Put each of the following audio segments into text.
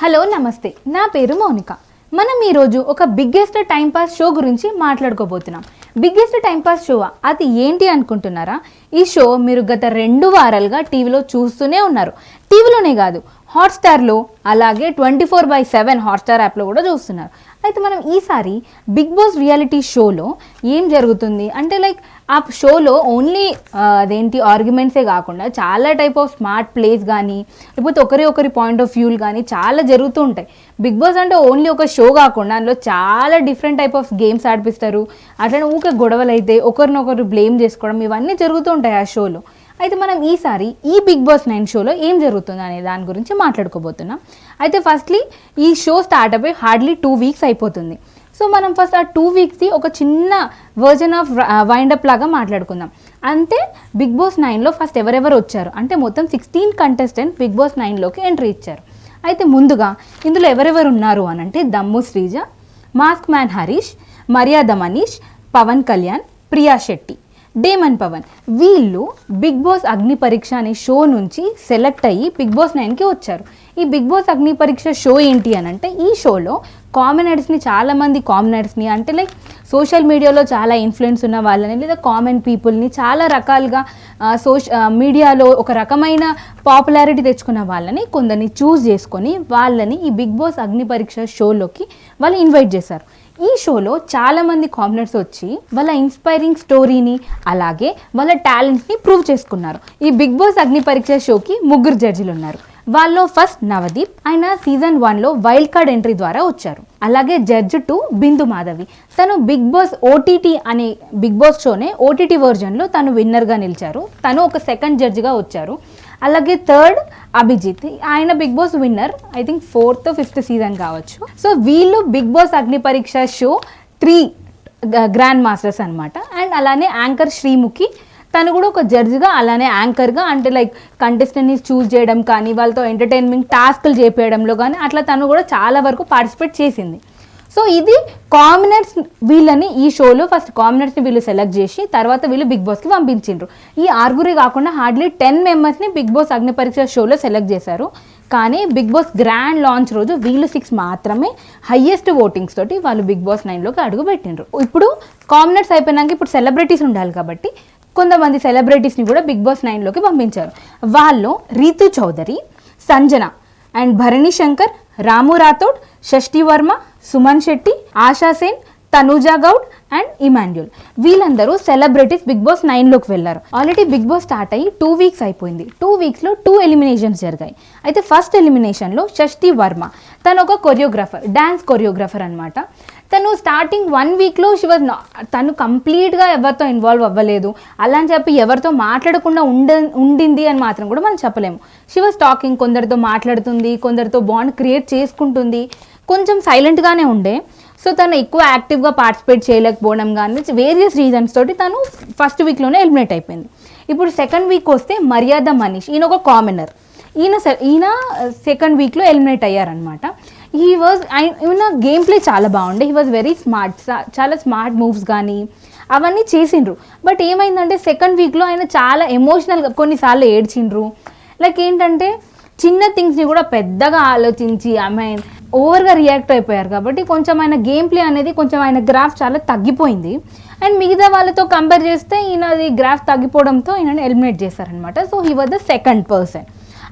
Hello నమస్తే, నా పేరు మౌనిక. మనం ఈరోజు ఒక బిగ్గెస్ట్ టైం పాస్ షో గురించి మాట్లాడుకోబోతున్నాం. బిగ్గెస్ట్ టైం పాస్ షో అది ఏంటి అనుకుంటున్నారా? ఈ షో మీరు గత 2 వారాలుగా టీవీలో చూస్తూనే ఉన్నారు. టీవీలోనే కాదు, హాట్స్టార్లో, అలాగే 24/7 హాట్స్టార్ యాప్లో కూడా చూస్తున్నారు. అయితే మనం ఈసారి బిగ్ బాస్ రియాలిటీ షోలో ఏం జరుగుతుంది అంటే ఆ షోలో ఓన్లీ అదేంటి ఆర్గ్యుమెంట్సే కాకుండా చాలా టైప్ ఆఫ్ స్మార్ట్ ప్లేస్ కానీ లేకపోతే ఒకరి పాయింట్ ఆఫ్ వ్యూలు కానీ చాలా జరుగుతూ ఉంటాయి. బిగ్ బాస్ అంటే ఓన్లీ ఒక షో కాకుండా అందులో చాలా డిఫరెంట్ టైప్ ఆఫ్ గేమ్స్ ఆడిపిస్తారు. అట్లనే ఊకే గొడవలు అయితే ఒకరినొకరు బ్లేమ్ చేసుకోవడం ఇవన్నీ జరుగుతూ ఉంటాయి ఆ షోలో. అయితే మనం ఈసారి ఈ బిగ్ బాస్ 9 షోలో ఏం జరుగుతుంది అనే దాని గురించి మాట్లాడుకోబోతున్నాం. అయితే ఫస్ట్లీ ఈ షో స్టార్ట్ అయిపోయి హార్డ్లీ 2 వీక్స్ అయిపోతుంది. సో మనం ఫస్ట్ ఆ 2 వీక్స్ది ఒక చిన్న వర్జన్ ఆఫ్ వైండప్ లాగా మాట్లాడుకుందాం. అంటే బిగ్ బాస్ 9లో ఫస్ట్ ఎవరెవరు వచ్చారు అంటే మొత్తం 16 కంటెస్టెంట్ బిగ్ బాస్ 9లోకి ఎంట్రీ ఇచ్చారు. అయితే ముందుగా ఇందులో ఎవరెవరు ఉన్నారు అని అంటే దమ్ము శ్రీజ, మాస్క్ మ్యాన్ హరీష్, మర్యాద మనీష్, పవన్ కళ్యాణ్, ప్రియా శెట్టి, డేమన్ పవన్. వీళ్ళు బిగ్ బాస్ అగ్ని పరీక్ష అనే షో నుంచి సెలెక్ట్ అయ్యి బిగ్ బాస్ 9కి వచ్చారు. ఈ big Boss Agni Pariksha show ఏంటి అని అంటే ఈ షోలో కామనర్స్ని చాలామంది కామనర్స్ని అంటే సోషల్ మీడియాలో చాలా ఇన్ఫ్లుయెన్స్ ఉన్న వాళ్ళని లేదా కామన్ పీపుల్ని చాలా రకాలుగా మీడియాలో ఒక రకమైన పాపులారిటీ తెచ్చుకున్న వాళ్ళని కొందరిని చూస్ చేసుకొని వాళ్ళని ఈ బిగ్ బాస్ అగ్ని పరీక్ష షోలోకి వాళ్ళు ఇన్వైట్ చేశారు. ఈ షోలో చాలామంది కామనర్స్ వచ్చి వాళ్ళ ఇన్స్పైరింగ్ స్టోరీని అలాగే వాళ్ళ టాలెంట్ని ప్రూవ్ చేసుకున్నారు. ఈ బిగ్ బాస్ అగ్ని పరీక్ష షోకి 3 జడ్జిలు ఉన్నారు. వాళ్ళు ఫస్ట్ నవదీప్, ఆయన సీజన్ 1లో వైల్డ్ కార్డ్ ఎంట్రీ ద్వారా వచ్చారు. అలాగే జడ్జ్ 2 బిందు మాధవి, తను బిగ్ బాస్ ఓటీటీ అనే బిగ్ బాస్ షోనే ఓటీటీ వర్జన్లో తను విన్నర్గా నిలిచారు. తను ఒక సెకండ్ జడ్జిగా వచ్చారు. అలాగే థర్డ్ అభిజిత్, ఆయన Bigg Boss winner, I think 4th or 5th season కావచ్చు. సో వీళ్ళు Bigg Boss Agni Pariksha show 3 grand masters అనమాట. అండ్ అలానే యాంకర్ శ్రీముఖి, తను కూడా ఒక జడ్జిగా అలానే యాంకర్గా అంటే కంటెస్టెంట్ని చూస్ చేయడం కానీ వాళ్ళతో ఎంటర్టైన్మెంట్ టాస్క్లు చేపేయడంలో కానీ అట్లా తను కూడా చాలా వరకు పార్టిసిపేట్ చేసింది. సో ఇది కామనర్స్ వీళ్ళని ఈ షోలో ఫస్ట్ కామనర్స్ని వీళ్ళు సెలెక్ట్ చేసి తర్వాత వీళ్ళు బిగ్ బాస్కి పంపించిండ్రు. ఈ 6 కాకుండా హార్డ్లీ 10 మెంబర్స్ని బిగ్ బాస్ అగ్ని పరీక్ష షోలో సెలెక్ట్ చేశారు. కానీ బిగ్ బాస్ గ్రాండ్ లాంచ్ రోజు వీళ్ళు 6 మాత్రమే హయ్యెస్ట్ ఓటింగ్స్ తోటి వాళ్ళు బిగ్ బాస్ 9లోకి అడుగు పెట్టిండ్రు. ఇప్పుడు కామనర్స్ అయిపోయినాక ఇప్పుడు సెలబ్రిటీస్ ఉండాలి కాబట్టి కొంతమంది సెలబ్రిటీస్ని కూడా బిగ్ బాస్ 9లోకి పంపించారు. వాళ్ళు Rithu Chowdary, Sanjana and Bharani Shankar, Ramu Rathod, Shashti Varma, Suman Shetty, Asha Sen, Tanuja Goud and Emmanuel. వీళ్ళందరూ సెలబ్రిటీస్ బిగ్ బాస్ 9లోకి వెళ్ళారు. ఆల్రెడీ బిగ్ బాస్ స్టార్ట్ అయ్యి 2 వీక్స్ అయిపోయింది. 2 వీక్స్లో 2 ఎలిమినేషన్స్ జరిగాయి. అయితే ఫస్ట్ ఎలిమినేషన్లో షష్ఠి వర్మ, తను ఒక కొరియోగ్రాఫర్, డ్యాన్స్ కొరియోగ్రాఫర్ అనమాట. తను స్టార్టింగ్ 1 వీక్లో తను కంప్లీట్గా ఎవరితో ఇన్వాల్వ్ అవ్వలేదు. అలా అని చెప్పి ఎవరితో మాట్లాడకుండా ఉండింది అని మాత్రం కూడా మనం చెప్పలేము. షీ వాజ్ టాకింగ్, కొందరితో మాట్లాడుతుంది, కొందరితో బాండ్ క్రియేట్ చేసుకుంటుంది, కొంచెం సైలెంట్గానే ఉండే. సో తను ఎక్కువ యాక్టివ్గా పార్టిసిపేట్ చేయలేకపోవడం కానీ వేరియస్ రీజన్స్ తోటి తను ఫస్ట్ వీక్లోనే ఎలిమినేట్ అయిపోయింది. ఇప్పుడు సెకండ్ వీక్ వస్తే మర్యాద మనీష్, ఈయన ఒక కామనర్. ఈయన సెకండ్ వీక్లో ఎలిమినేట్ అయ్యారనమాట. ఈయన గేమ్ ప్లే చాలా బాగుండే. హీ వాజ్ వెరీ స్మార్ట్, చాలా స్మార్ట్ మూవ్స్ కానీ అవన్నీ చేసిండ్రు. బట్ ఏమైందంటే సెకండ్ వీక్లో ఆయన చాలా ఎమోషనల్గా కొన్నిసార్లు ఏడ్చిండ్రు. ఏంటంటే చిన్న థింగ్స్ని కూడా పెద్దగా ఆలోచించి ఓవర్గా రియాక్ట్ అయిపోయారు. కాబట్టి కొంచెం ఆయన గేమ్ ప్లే అనేది కొంచెం ఆయన గ్రాఫ్ చాలా తగ్గిపోయింది. అండ్ మిగతా వాళ్ళతో కంపేర్ చేస్తే ఈయనది గ్రాఫ్ తగ్గిపోవడంతో ఈయనని ఎలిమినేట్ చేశారనమాట. So he was the second person.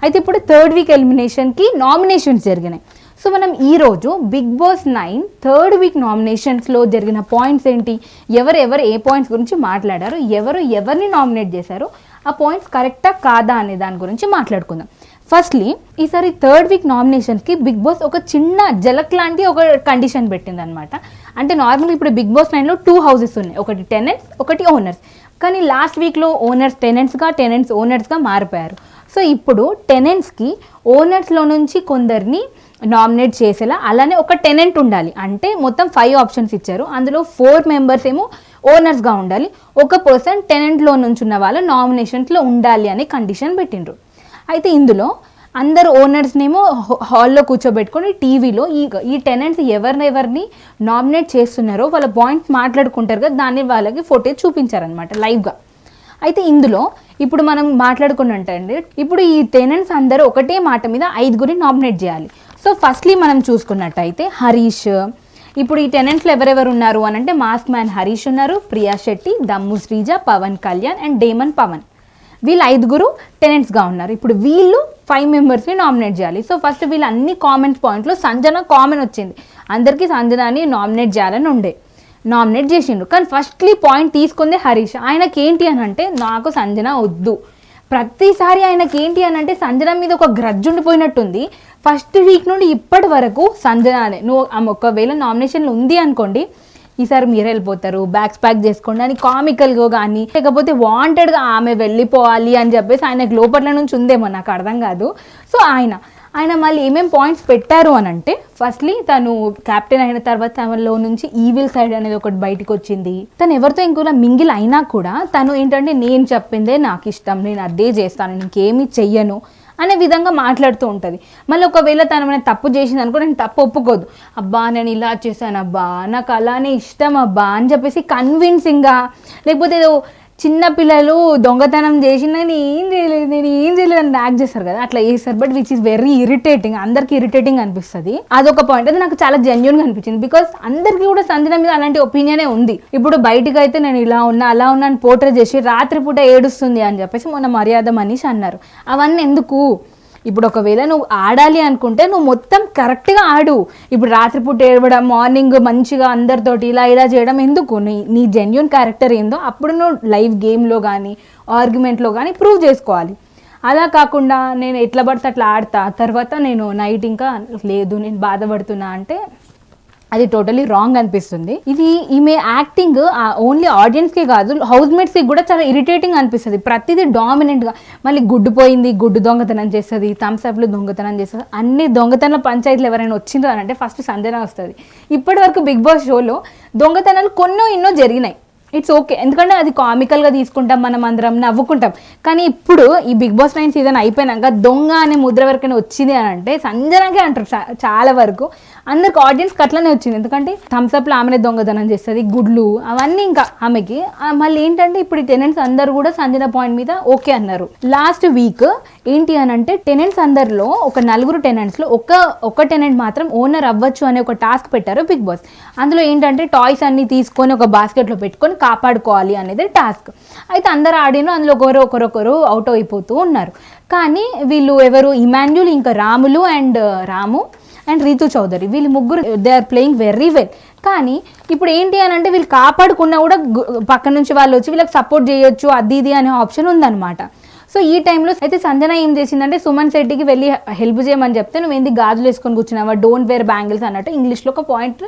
అయితే ఇప్పుడు థర్డ్ వీక్ ఎలిమినేషన్కి నామినేషన్స్ జరిగినాయి. సో మనం ఈరోజు బిగ్ బాస్ 9 థర్డ్ వీక్ నామినేషన్స్లో జరిగిన పాయింట్స్ ఏంటి, ఎవరు ఏ పాయింట్స్ గురించి మాట్లాడారు, ఎవరిని నామినేట్ చేశారు, ఆ పాయింట్స్ కరెక్టా కాదా అనే దాని గురించి మాట్లాడుకుందాం. ఫస్ట్లీ ఈసారి థర్డ్ వీక్ నామినేషన్స్కి బిగ్ బాస్ ఒక చిన్న జలక్ లాంటి ఒక కండిషన్ పెట్టింది అనమాట. అంటే నార్మల్గా ఇప్పుడు బిగ్ బాస్ 9లో 2 హౌసెస్ ఉన్నాయి, ఒకటి టెనెంట్స్, ఒకటి ఓనర్స్. కానీ లాస్ట్ వీక్లో ఓనర్స్ టెనెంట్స్గా, టెనెంట్స్ ఓనర్స్గా మారిపోయారు. సో ఇప్పుడు టెనెంట్స్కి ఓనర్స్లో నుంచి కొందరిని నామినేట్ చేసేలా, అలానే ఒక టెనెంట్ ఉండాలి. అంటే మొత్తం 5 ఆప్షన్స్ ఇచ్చారు. అందులో 4 మెంబర్స్ ఏమో ఓనర్స్గా ఉండాలి, ఒక పర్సన్ టెనెంట్లో నుంచి ఉన్న వాళ్ళ నామినేషన్స్లో ఉండాలి అని కండిషన్ పెట్టిండ్రు. అయితే ఇందులో అందరు ఓనర్స్నేమో హాల్లో కూర్చోబెట్టుకొని టీవీలో ఈ టెనెంట్స్ ఎవరిని నామినేట్ చేస్తున్నారో వాళ్ళ పాయింట్స్ మాట్లాడుకుంటారు కదా, దాన్ని వాళ్ళకి ఫోటేజ్ చూపించారనమాట లైవ్గా. అయితే ఇందులో ఇప్పుడు మనం మాట్లాడుకున్నట్టండి, ఇప్పుడు ఈ టెనెంట్స్ అందరూ ఒకటే మాట మీద 5గురిని నామినేట్ చేయాలి. సో ఫస్ట్లీ మనం చూసుకున్నట్టయితే హరీష్, ఇప్పుడు ఈ టెనెంట్స్లో ఎవరెవరు ఉన్నారు అని అంటే మాస్క్ మ్యాన్ హరీష్ ఉన్నారు, ప్రియా శెట్టి, దమ్ము శ్రీజ, పవన్ కళ్యాణ్ అండ్ డేమన్ పవన్. వీళ్ళు 5 టెనెంట్స్గా ఉన్నారు. ఇప్పుడు వీళ్ళు 5 మెంబర్స్ని నామినేట్ చేయాలి. సో ఫస్ట్ వీళ్ళు అన్ని కామెంట్ పాయింట్లో సంజన కామన్ వచ్చింది, అందరికీ సంజనాని నామినేట్ చేయాలని ఉండే, నామినేట్ చేసిండ్రు. కానీ ఫస్ట్లీ పాయింట్ తీసుకుందే హరీష్. ఆయనకి ఏంటి అని అంటే నాకు సంజన వద్దు, ప్రతిసారి ఆయనకి ఏంటి అని అంటే సంజన మీద ఒక గ్రడ్జ్ ఉండిపోయినట్టుంది. ఫస్ట్ వీక్ నుండి ఇప్పటి వరకు సంజనానే, నువ్వు ఒకవేళ నామినేషన్లు ఉంది అనుకోండి ఈసారి మీరు వెళ్ళిపోతారు, బ్యాగ్స్ ప్యాక్ చేసుకోండి అని కామికల్గా కానీ లేకపోతే వాంటెడ్గా ఆమె వెళ్ళిపోవాలి అని చెప్పేసి ఆయనకు లోపల నుంచి ఉందేమో, నాకు అర్థం కాదు. సో ఆయన మళ్ళీ ఏమేమి పాయింట్స్ పెట్టారు అని అంటే ఫస్ట్లీ తను క్యాప్టెన్ అయిన తర్వాత తనలో నుంచి ఈవిల్ సైడ్ అనేది ఒకటి బయటకు వచ్చింది. తను ఎవరితో ఇంకోలా మింగిల్ అయినా కూడా తను ఏంటంటే నేను చెప్పిందే నాకు ఇష్టం, నేను అదే చేస్తాను, ఇంకేమీ చెయ్యను అనే విధంగా మాట్లాడుతూ ఉంటుంది. మళ్ళీ ఒకవేళ తను నేను తప్పు చేసింది అనుకో, నేను తప్పు ఒప్పుకోదు, అబ్బా నేను ఇలా చేశాను అబ్బా నాకు అలానే ఇష్టం అబ్బా అని చెప్పేసి కన్విన్సింగ్గా, లేకపోతే ఏదో చిన్న పిల్లలు దొంగతనం చేసి నేను ఏం చేయలేదు అని యాక్ట్ చేస్తారు కదా, అట్లా చేస్తారు. But which is very irritating, అందరికి ఇరిటేటింగ్ అనిపిస్తుంది. అదొక పాయింట్, అది నాకు చాలా జెన్యూన్గా అనిపించింది. బికాస్ అందరికీ కూడా సంజన మీద అలాంటి ఒపీనియనే ఉంది. ఇప్పుడు బయటకు అయితే నేను ఇలా ఉన్నా అలా ఉన్నా అని పోర్ట్రే చేసి రాత్రిపూట ఏడుస్తుంది అని చెప్పేసి మొన్న మర్యాద మనీష్ అన్నారు. అవన్నీ ఎందుకు? ఇప్పుడు ఒకవేళ నువ్వు ఆడాలి అనుకుంటే నువ్వు మొత్తం కరెక్ట్గా ఆడు. ఇప్పుడు రాత్రిపూట ఏడవడం, మార్నింగ్ మంచిగా అందరితోటి ఇలా చేయడం ఎందుకు? నీ జెన్యూన్ క్యారెక్టర్ ఏందో అప్పుడు నువ్వు లైవ్ గేమ్లో కానీ ఆర్గ్యుమెంట్లో కానీ ప్రూవ్ చేసుకోవాలి. అలా కాకుండా నేను ఎట్లా పడితే అట్లా ఆడతా, తర్వాత నేను నైట్ ఇంకా లేదు నేను బాధపడుతున్నా అంటే అది టోటలీ రాంగ్ అనిపిస్తుంది. ఇది ఈమె యాక్టింగ్ ఓన్లీ ఆడియన్స్కే కాదు హౌస్ మేట్స్కి కూడా చాలా ఇరిటేటింగ్ అనిపిస్తుంది. ప్రతిదీ డామినెంట్గా, మళ్ళీ గుడ్డు పోయింది గుడ్డు దొంగతనం చేస్తుంది, థమ్స్అప్లు దొంగతనం చేస్తుంది, అన్ని దొంగతనాల పంచాయతీలు ఎవరైనా వచ్చిండ్రు అని అంటే ఫస్ట్ సంజన వస్తుంది. ఇప్పటి వరకు బిగ్ బాస్ షోలో దొంగతనాలు ఎన్నో జరిగినాయి, ఇట్స్ ఓకే, ఎందుకంటే అది కామికల్గా తీసుకుంటాం, మనం అందరం నవ్వుకుంటాం. కానీ ఇప్పుడు ఈ బిగ్ బాస్ 9 సీజన్ అయిపోయినాక దొంగ అనే ముద్ర వరకైనా వచ్చింది అని అంటే సంజనకే అంటారు చాలా వరకు. అందరికి ఆడియన్స్కి అట్లనే వచ్చింది, ఎందుకంటే థమ్స్అప్లో ఆమెనే దొంగతనం చేస్తుంది, గుడ్లు అవన్నీ ఇంకా ఆమెకి. మళ్ళీ ఏంటంటే ఇప్పుడు ఈ టెనెంట్స్ అందరు కూడా సంజన పాయింట్ మీద ఓకే అన్నారు. లాస్ట్ వీక్ ఏంటి అని అంటే టెనెంట్స్ అందరిలో ఒక 4 టెనెంట్స్లో ఒక టెనెంట్ మాత్రం ఓనర్ అవ్వచ్చు అనే ఒక టాస్క్ పెట్టారు బిగ్ బాస్. అందులో ఏంటంటే టాయ్స్ అన్ని తీసుకొని ఒక బాస్కెట్లో పెట్టుకొని కాపాడుకోవాలి అనేది టాస్క్. అయితే అందరు ఆడిన అందులో ఒకరొకరు అవుట్ అయిపోతూ ఉన్నారు. కానీ వీళ్ళు ఎవరు ఇమాన్యుల్, ఇంకా రాము అండ్ రీతు చౌదరి, వీళ్ళు ముగ్గురు they are playing very well. కానీ ఇప్పుడు ఏంటి అని అంటే వీళ్ళు కాపాడుకున్నా కూడా పక్క నుంచి వాళ్ళు వచ్చి వీళ్ళకి సపోర్ట్ చేయొచ్చు అది ఇది అనే ఆప్షన్ ఉందన్నమాట. సో ఈ టైంలో అయితే సంజన ఏం చేసిందంటే సుమన్ శెట్టికి వెళ్ళి హెల్ప్ చేయమని చెప్తే నువ్వు ఏంది గాజులు వేసుకొని కూర్చున్నావా, డోంట్ వేర్ బ్యాంగిల్స్ అన్నట్టు ఇంగ్లీష్లో ఒక పాయింట్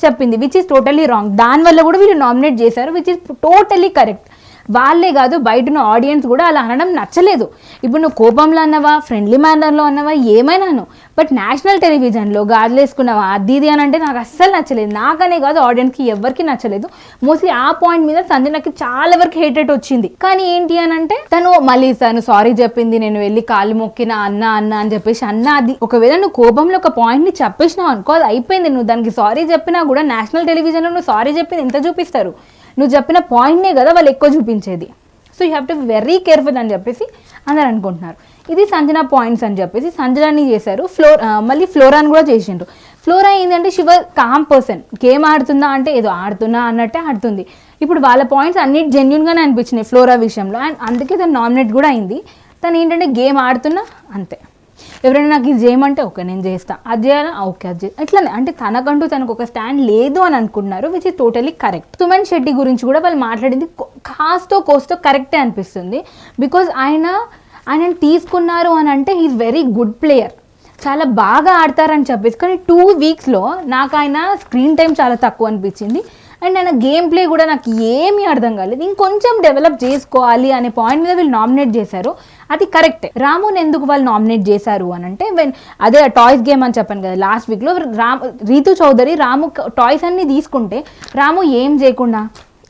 చెప్పింది, విచ్ ఈస్ టోటలీ రాంగ్. దానివల్ల కూడా వీళ్ళు నామినేట్ చేశారు, విచ్ ఈస్ టోటలీ కరెక్ట్. వాళ్ళే కాదు బయటన ఆడియన్స్ కూడా అలా అనడం నచ్చలేదు. ఇప్పుడు నువ్వు కోపంలో అన్నావా, ఫ్రెండ్లీ మేనర్లో అన్నావా, ఏమైనాను, బట్ నేషనల్ టెలివిజన్లో గాజులు వేసుకున్నావా అది ఇది అని అంటే నాకు అస్సలు నచ్చలేదు. నాకనే కాదు ఆడియన్స్కి ఎవరికి నచ్చలేదు. మోస్ట్లీ ఆ పాయింట్ మీద సంజనకి చాలా వరకు హేటెడ్ వచ్చింది. కానీ ఏంటి అని అంటే తను సారీ చెప్పింది, నేను వెళ్ళి కాళ్ళు మొక్కిన అన్న అని చెప్పేసి అది ఒకవేళ నువ్వు కోపంలో ఒక పాయింట్ని చెప్పేసినావు అనుకో, అది అయిపోయింది. నువ్వు దానికి సారీ చెప్పినా కూడా నేషనల్ టెలివిజన్లో నువ్వు సారీ చెప్పింది ఎంత చూపిస్తారు? నువ్వు చెప్పిన పాయింట్నే కదా వాళ్ళు ఎక్కువ చూపించేది. So you have to very careful అని చెప్పేసి అందరు అనుకుంటున్నారు. ఇది సంజన పాయింట్స్ అని చెప్పేసి సంజనాని చేశారు. మళ్ళీ ఫ్లోరాని కూడా చేసిండ్రు. ఫ్లోరా ఏంటంటే శివ కామ్ పర్సన్, గేమ్ ఆడుతుందా అంటే ఏదో ఆడుతున్నా అన్నట్టే ఆడుతుంది. ఇప్పుడు వాళ్ళ పాయింట్స్ అన్ని జెన్యున్గానే అనిపించినాయి ఫ్లోరా విషయంలో, అండ్ అందుకే తను నామినేట్ కూడా అయింది. తను ఏంటంటే గేమ్ ఆడుతున్నా అంతే, ఎవరైనా నాకు ఇది చేయమంటే ఓకే నేను చేస్తాను, అది చేయాలా ఓకే అది ఇట్లానే, అంటే తనకంటూ తనకు ఒక స్టాండ్ లేదు అని అనుకుంటున్నారు, which is totally correct. Suman Shetty గురించి కూడా వాళ్ళు మాట్లాడింది కోస్తో కరెక్టే అనిపిస్తుంది. బికాజ్ ఆయనని తీసుకున్నారు అని అంటే హీఈస్ వెరీ గుడ్ ప్లేయర్, చాలా బాగా ఆడతారని చెప్పేసి. కానీ 2 వీక్స్లో నాకు ఆయన స్క్రీన్ టైం చాలా తక్కువ అనిపించింది, అండ్ ఆయన గేమ్ ప్లే కూడా నాకు ఏమీ అర్థం కాలేదు. ఇంకొంచెం డెవలప్ చేసుకోవాలి అనే పాయింట్ మీద వీళ్ళు నామినేట్ చేశారు, అది కరెక్టే. రాముని ఎందుకు వాళ్ళు నామినేట్ చేశారు అని అంటే అదే టాయ్స్ గేమ్ అని చెప్పాను కదా, లాస్ట్ వీక్లో రీతు చౌదరి రాము టాయ్స్ అన్ని తీసుకుంటే రాము ఏం చేయకుండా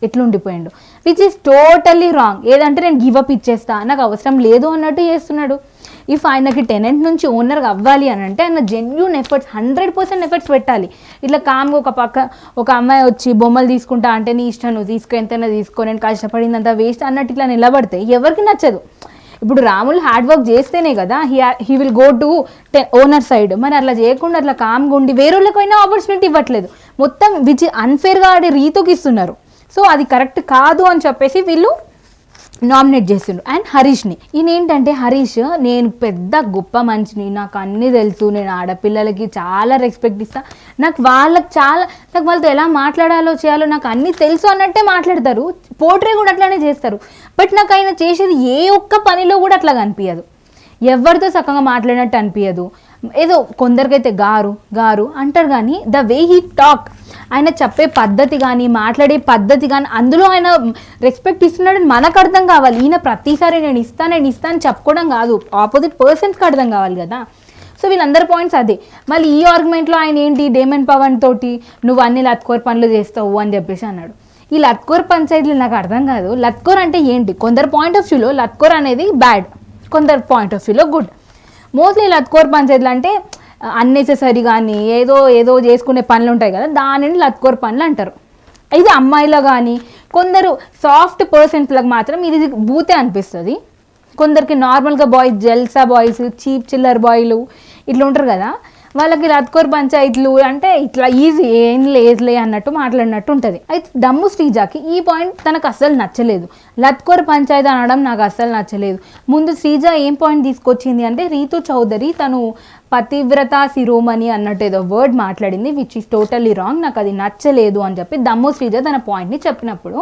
ఎట్లుండిపోయాడు, విచ్ ఈస్ టోటల్లీ రాంగ్. ఏదంటే నేను గివప్ ఇచ్చేస్తా, నాకు అవసరం లేదు అన్నట్టు చేస్తున్నాడు. ఇఫ్ ఆయనకి టెనెంట్ నుంచి ఓనర్గా అవ్వాలి అని అంటే ఆయన జెన్యూన్ ఎఫర్ట్స్ 100% ఎఫర్ట్స్ పెట్టాలి. ఇట్లా కామ్గా ఒక అమ్మాయి వచ్చి బొమ్మలు తీసుకుంటా అంటే నీ ఇష్టం, నువ్వు తీసుకో, ఎంతైనా తీసుకో, నేను కష్టపడిందంతా వేస్ట్ అన్నట్టు ఇట్లా నిలబడితే ఎవరికి నచ్చదు. ఇప్పుడు రాములు హార్డ్ వర్క్ చేస్తేనే కదా he will go to owner side. మరి అట్లా చేయకుండా అట్లా కామ్గా ఉండి వేరే వాళ్ళకైనా ఆపర్చునిటీ ఇవ్వట్లేదు, మొత్తం విచ్ అన్ఫేర్గా ఆడే రీతుకి ఇస్తున్నారు. సో అది కరెక్ట్ కాదు అని చెప్పేసి వీళ్ళు నామినేట్ చేసిండు. అండ్ హరీష్ని, ఈయన ఏంటంటే హరీష్ నేను పెద్ద గొప్ప మనిషిని, నాకు అన్నీ తెలుసు, నేను ఆడపిల్లలకి చాలా రెస్పెక్ట్ ఇస్తా, నాకు వాళ్ళతో ఎలా మాట్లాడాలో చేయాలో నాకు అన్నీ తెలుసు అన్నట్టే మాట్లాడతారు, పోర్ట్రే కూడా అట్లానే చేస్తారు. బట్ నాకు ఆయన చేసేది ఏ ఒక్క పనిలో కూడా అట్లా కనిపించదు, ఎవరితో చక్కగా మాట్లాడినట్టు అనిపించదు. ఏదో కొందరికైతే గారు గారు అంటారు, కానీ ద వే హీ టాక్, ఆయన చెప్పే పద్ధతి కానీ మాట్లాడే పద్ధతి కానీ అందులో ఆయన రెస్పెక్ట్ ఇస్తున్నాడని మనకు అర్థం కావాలి. ఈయన ప్రతిసారి నేను ఇస్తాను చెప్పుకోవడం కాదు, ఆపోజిట్ పర్సన్స్కి అర్థం కావాలి కదా. సో వీళ్ళందరి పాయింట్స్ అదే. మళ్ళీ ఈ ఆర్గ్యుమెంట్లో ఆయన ఏంటి డేమన్ పవన్ తోటి నువ్వు అన్ని లత్కోర్ పనులు చేస్తావు అని చెప్పేసి అన్నాడు. ఈ లత్కోర్ పంచాయతీలు నాకు అర్థం కాదు. లత్కోర్ అంటే ఏంటి? కొందరు పాయింట్ ఆఫ్ వ్యూలో లత్కోర్ అనేది బ్యాడ్, కొందరు పాయింట్ ఆఫ్ వ్యూలో గుడ్. మోస్ట్లీ లత్కోర్ పంచాయతీలు అంటే అన్నెసెసరీ కానీ ఏదో చేసుకునే పనులు ఉంటాయి కదా, దానిని లత్కోర్ పనులు అంటారు. ఇది అమ్మాయిలో కానీ కొందరు సాఫ్ట్ పర్సన్స్లకు మాత్రం ఇది బూతే అనిపిస్తుంది. కొందరికి నార్మల్గా బాయ్స్, జల్సా బాయ్స్, చీప్ చిల్లర్ బాయ్లు ఇట్లా ఉంటారు కదా, వాళ్ళకి లత్కోర్ పంచాయతీలు అంటే ఇట్లా ఈజీ, ఏం లేదులే అన్నట్టు మాట్లాడినట్టు ఉంటుంది. అయితే దమ్ము శ్రీజాకి ఈ పాయింట్ తనకు అస్సలు నచ్చలేదు. లత్కోర్ పంచాయతీ అనడం నాకు అస్సలు నచ్చలేదు. ముందు శ్రీజ ఏం పాయింట్ తీసుకొచ్చింది అంటే రీతు చౌదరి తను పతివ్రత శిరోమణి అన్నట్టు ఏదో వర్డ్ మాట్లాడింది, విచ్ ఈస్ టోటల్లీ రాంగ్, నాకు అది నచ్చలేదు అని చెప్పి దమ్ము శ్రీజ తన పాయింట్ని చెప్పినప్పుడు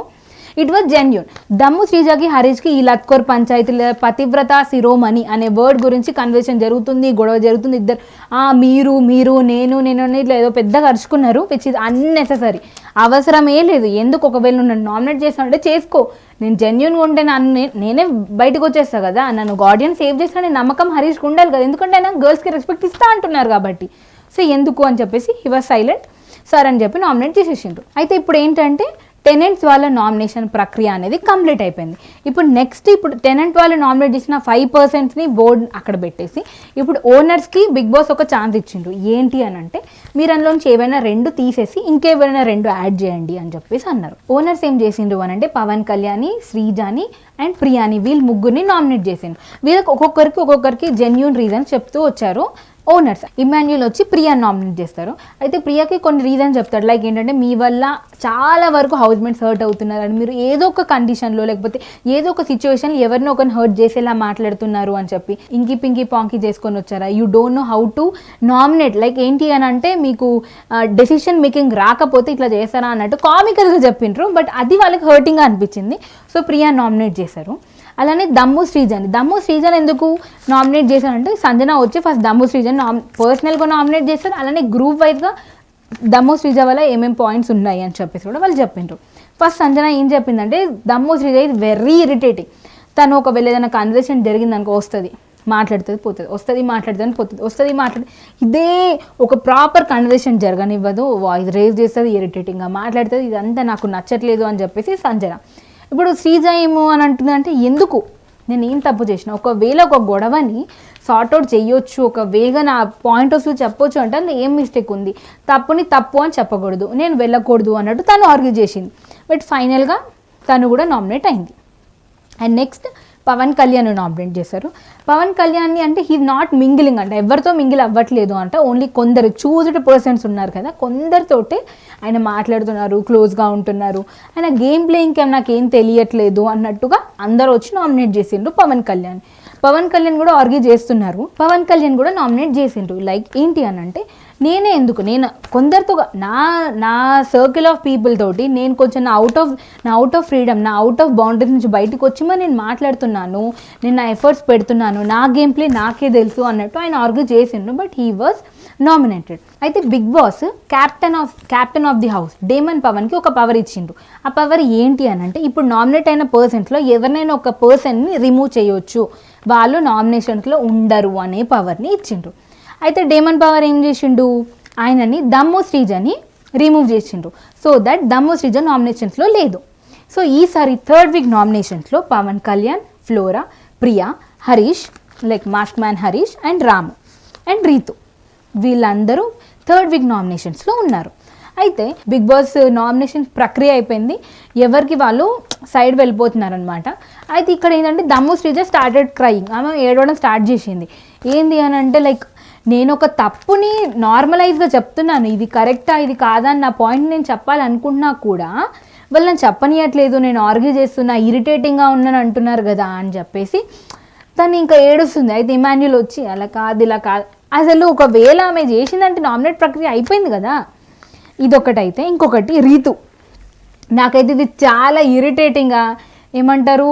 ఇట్ వాజ్ జెన్యూన్. దమ్ము శ్రీజాకి హరీష్కి ఈ లత్కోర్ పంచాయతీల పతివ్రత శిరోమణి అనే వర్డ్ గురించి కన్వర్సేషన్ జరుగుతుంది, గొడవ జరుగుతుంది. ఇద్దరు మీరు నేను ఇట్లా ఏదో పెద్దగా అరుచుకున్నారు, విచ్ ఇస్ అన్నెసెసరీ, అవసరమే లేదు. ఎందుకు? ఒకవేళ నన్ను నామినేట్ చేస్తానంటే చేసుకో, నేను జెన్యూన్గా ఉంటే నేనే బయటకు వచ్చేస్తా కదా, నన్ను గార్డియన్ సేవ్ చేస్తానని నమ్మకం హరీష్కి ఉండాలి కదా, ఎందుకంటే ఆయన గర్ల్స్కి రెస్పెక్ట్ ఇస్తా అంటున్నారు కాబట్టి. సో ఎందుకు అని చెప్పేసి హీ వాజ్ సైలెంట్, సార్ అని చెప్పి నామినేట్ చేసేసిండ్రు. అయితే ఇప్పుడు ఏంటంటే టెనెంట్స్ వాళ్ళ నామినేషన్ ప్రక్రియ అనేది కంప్లీట్ అయిపోయింది. ఇప్పుడు టెనెంట్ వాళ్ళు నామినేట్ చేసిన 5%ని బోర్డు అక్కడ పెట్టేసి ఇప్పుడు ఓనర్స్కి బిగ్ బాస్ ఒక ఛాన్స్ ఇచ్చిండ్రు. ఏంటి అని అంటే మీరు అందులోంచి ఏవైనా 2 తీసేసి ఇంకేవైనా 2 యాడ్ చేయండి అని చెప్పేసి అన్నారు. ఓనర్స్ ఏం చేసిండ్రు అని అంటే పవన్ కళ్యాణ్, శ్రీజాని అండ్ ప్రియాని వీళ్ళు ముగ్గురిని నామినేట్ చేసిండ్రు. వీళ్ళకి ఒక్కొక్కరికి జెన్యూన్ రీజన్ చెప్తూ వచ్చారు ఓనర్స్. ఇమాన్యుల్ వచ్చి ప్రియాని నామినేట్ చేస్తారు. అయితే ప్రియాకి కొన్ని రీజన్ చెప్తాడు, లైక్ ఏంటంటే మీ వల్ల చాలా వరకు హౌస్ మేట్స్ హర్ట్ అవుతున్నారని, మీరు ఏదో ఒక కండిషన్లో లేకపోతే ఏదో ఒక సిచ్యువేషన్లో ఎవరినో ఒకరిని హర్ట్ చేసేలా మాట్లాడుతున్నారు అని చెప్పి ఇంకి పింకి పాంకి చేసుకొని వచ్చారా, you don't know how to nominate, like ఏంటి అని అంటే మీకు డెసిషన్ మేకింగ్ రాకపోతే ఇట్లా చేస్తారా అన్నట్టు కామికల్గా చెప్పిండ్రు. బట్ అది వాళ్ళకి హర్టింగ్గా అనిపించింది. సో ప్రియా నామినేట్ చేశారు. అలానే దమ్ము శ్రీజన్ ఎందుకు నామినేట్ చేశారంటే సంజన వచ్చి ఫస్ట్ దమ్ము శ్రీజన్ పర్సనల్గా నామినేట్ చేశారు. అలానే గ్రూప్ వైజ్గా దమ్ము శ్రీజ వల్ల ఏమేమి పాయింట్స్ ఉన్నాయి అని చెప్పేసి కూడా వాళ్ళు చెప్పిండ్రు. ఫస్ట్ సంజన ఏం చెప్పిందంటే దమ్ము శ్రీజ ఇస్ వెరీ ఇరిటేటింగ్. తను ఒకవేళ ఏదైనా కన్వర్సేషన్ జరిగిందనుకో వస్తుంది మాట్లాడుతుంది పోతుంది, వస్తుంది మాట్లాడుతుంది పోతుంది, వస్తుంది మాట్లాడుతుంది, ఇదే ఒక ప్రాపర్ కన్వర్సేషన్ జరగనివ్వదు, వాయిస్ రేజ్ చేస్తుంది, ఇరిటేటింగ్గా మాట్లాడుతుంది, ఇదంతా నాకు నచ్చట్లేదు అని చెప్పేసి సంజన. ఇప్పుడు శ్రీజ ఏమో అని అంటుందంటే ఎందుకు నేను ఏం తప్పు చేసిన, ఒకవేళ ఒక గొడవని సార్ట్అవుట్ చేయొచ్చు, ఒక వేగా నా పాయింట్ ఆఫ్ వ్యూ చెప్పొచ్చు అంటే అందులో ఏం మిస్టేక్ ఉంది, తప్పుని తప్పు అని చెప్పకూడదు, నేను వెళ్ళకూడదు అన్నట్టు తను ఆర్గ్యూ చేసింది. బట్ ఫైనల్గా తను కూడా నామినేట్ అయింది. And next Pawan Kalyan nominate చేశారు. పవన్ కళ్యాణ్ని అంటే హీ నాట్ మింగిలింగ్ అంటే ఎవరితో మింగిల్ అవ్వట్లేదు అంట, ఓన్లీ కొందరు చూజ్డ్ పర్సన్స్ ఉన్నారు కదా, కొందరితోటే ఆయన మాట్లాడుతున్నారు, క్లోజ్గా ఉంటున్నారు, ఆయన గేమ్ ప్లేయింగ్కి నాకేం తెలియట్లేదు అన్నట్టుగా అందరూ వచ్చి నామినేట్ చేసిండ్రు పవన్ కళ్యాణ్. పవన్ కళ్యాణ్ కూడా ఆర్గ్యూ చేస్తున్నారు, పవన్ కళ్యాణ్ కూడా నామినేట్ చేసిండ్రు. లైక్ ఏంటి అని అంటే నేను కొందరితో నా సర్కిల్ ఆఫ్ పీపుల్ తోటి నేను కొంచెం నా అవుట్ ఆఫ్ ఫ్రీడమ్, నా అవుట్ ఆఫ్ బౌండరీస్ నుంచి బయటకు వచ్చి మరి నేను మాట్లాడుతున్నాను, నేను నా ఎఫర్ట్స్ పెడుతున్నాను, నా గేమ్ ప్లే నాకే తెలుసు అన్నట్టు ఆయన ఆర్గ్యూ చేసిండ్రు. But he was nominated. అయితే Bigg Boss captain of the house Demon పవన్కి ఒక పవర్ ఇచ్చిండ్రు. ఆ పవర్ ఏంటి అని అంటే ఇప్పుడు నామినేట్ అయిన పర్సన్స్లో ఎవరినైనా ఒక పర్సన్ని రిమూవ్ చేయొచ్చు, వాళ్ళు నామినేషన్స్లో ఉండరు అనే పవర్ని ఇచ్చిండ్రు. అయితే డేమన్ పవర్ ఏం చేసిండు, ఆయనని దమ్ము శ్రీజని రిమూవ్ చేసిండ్రు, సో దట్ దమ్ము శ్రీజ నామినేషన్స్లో లేదు. సో ఈసారి 3rd వీక్ నామినేషన్స్లో Pavan Kalyan, Flora, Priya, Harish like mask man Harish and Ramu and Ritu వీళ్ళందరూ 3rd వీక్ నామినేషన్స్లో ఉన్నారు. అయితే బిగ్ బాస్ నామినేషన్ ప్రక్రియ అయిపోయింది, ఎవరికి వాళ్ళు సైడ్ వెళ్ళిపోతున్నారనమాట. అయితే ఇక్కడ ఏంటంటే దమ్ము శ్రీజ స్టార్టెడ్ క్రయింగ్, ఆమె ఏడవడం స్టార్ట్ చేసింది. ఏంది అని అంటే లైక్ నేను ఒక తప్పుని నార్మలైజ్గా చెప్తున్నాను, ఇది కరెక్టా ఇది కాదా అని నా పాయింట్ నేను చెప్పాలనుకుంటున్నా కూడా వాళ్ళు నన్ను చెప్పనియట్లేదు, నేను ఆర్గ్యూ చేస్తున్నా, ఇరిటేటింగ్గా ఉన్నాను అంటున్నారు కదా అని చెప్పేసి తను ఇంకా ఏడుస్తుంది. అయితే ఇమాన్యుల్ వచ్చి అలా కాదు ఇలా కాదు, అసలు ఒకవేళ ఆమె చేసిందంటే నామినేట్ ప్రక్రియ అయిపోయింది కదా. ఇదొకటైతే ఇంకొకటి రీతు, నాకైతే ఇది చాలా ఇరిటేటింగ్గా, ఏమంటారు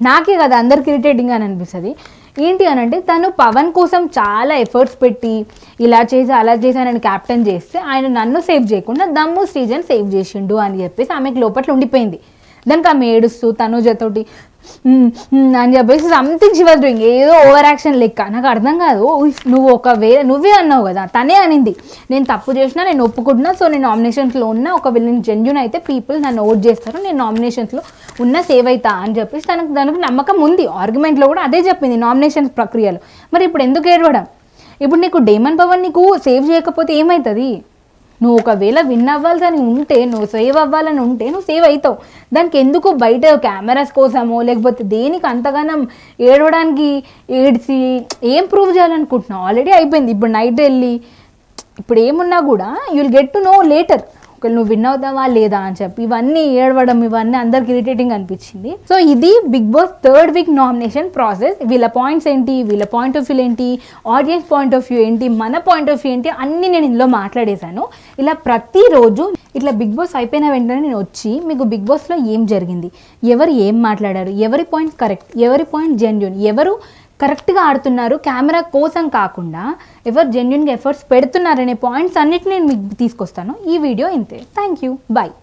నాకే కదా అందరికి ఇరిటేటింగ్గా అని అనిపిస్తుంది. ఏంటి అని అంటే తను పవన్ కోసం చాలా ఎఫర్ట్స్ పెట్టి ఇలా చేసి అలా చేసి అని క్యాప్టెన్ చేస్తే ఆయన నన్ను సేవ్ చేయకుండా దమ్ము శ్రీజన్ సేవ్ చేసిండు అని చెప్పేసి ఆమెకు లోపల ఉండిపోయింది. దానికి ఆమె ఏడుస్తూ తనుజతోటి అని చెప్పేసి సంథింగ్ షీ వాజ్ డూయింగ్, ఏదో ఓవర్ యాక్షన్ లెక్క. నాకు అర్థం కాదు, నువ్వు ఒకవేళ నువ్వే అన్నావు కదా, తనే అనింది నేను తప్పు చేసినా నేను ఒప్పుకుంటున్నా, సో నేను నామినేషన్స్లో ఉన్నా, ఒకవేళ నేను జెన్యూన్ అయితే పీపుల్ నన్ను ఓట్ చేస్తారు, నేను నామినేషన్స్లో ఉన్న సేవ్ అవుతా అని చెప్పేసి దానికి నమ్మకం ఉంది. ఆర్గ్యుమెంట్లో కూడా అదే చెప్పింది నామినేషన్స్ ప్రక్రియలో. మరి ఇప్పుడు ఎందుకు ఏడవడం? ఇప్పుడు నీకు డేమన్ పవన్ నీకు సేవ్ చేయకపోతే ఏమవుతుంది? నువ్వు ఒకవేళ విన్ అవ్వాల్సి ఉంటే, నువ్వు సేవ్ అవ్వాలని ఉంటే నువ్వు సేవ్ అవుతావు. దానికి ఎందుకు బయట కెమెరాస్ కోసమో లేకపోతే దేనికి అంతగానం ఏడవడానికి ఏడ్చి ఏం ప్రూవ్ చేయాలనుకుంటున్నావు? ఆల్రెడీ అయిపోయింది. ఇప్పుడు నైట్ వెళ్ళి ఇప్పుడు ఏమున్నా కూడా you will get to know later, ఒకవేళ నువ్వు విన్ అవుతావా లేదా అని చెప్పి ఇవన్నీ ఏడవడం ఇవన్నీ అందరికి ఇరిటేటింగ్ అనిపించింది. సో ఇది Bigg Boss third week nomination process. వీళ్ళ పాయింట్స్ ఏంటి, వీళ్ళ పాయింట్ ఆఫ్ వ్యూ ఏంటి, ఆడియన్స్ పాయింట్ ఆఫ్ వ్యూ ఏంటి, మన పాయింట్ ఆఫ్ వ్యూ ఏంటి, అన్నీ నేను ఇందులో మాట్లాడేశాను. ఇలా ప్రతిరోజు ఇట్లా బిగ్ బాస్ అయిపోయిన వెంటనే నేను వచ్చి మీకు బిగ్ బాస్లో ఏం జరిగింది, ఎవరు ఏం మాట్లాడారు, ఎవరి పాయింట్ కరెక్ట్, ఎవరి పాయింట్ జెన్యూన్, ఎవరు కరెక్ట్గా ఆడుతున్నారు కెమెరా కోసం కాకుండా ఎవరు జెన్యూన్గా ఎఫర్ట్స్ పెడుతున్నారనే పాయింట్స్ అన్నిటిని నేను మీకు తీసుకొస్తాను. ఈ వీడియో ఇంతే. Thank you, bye.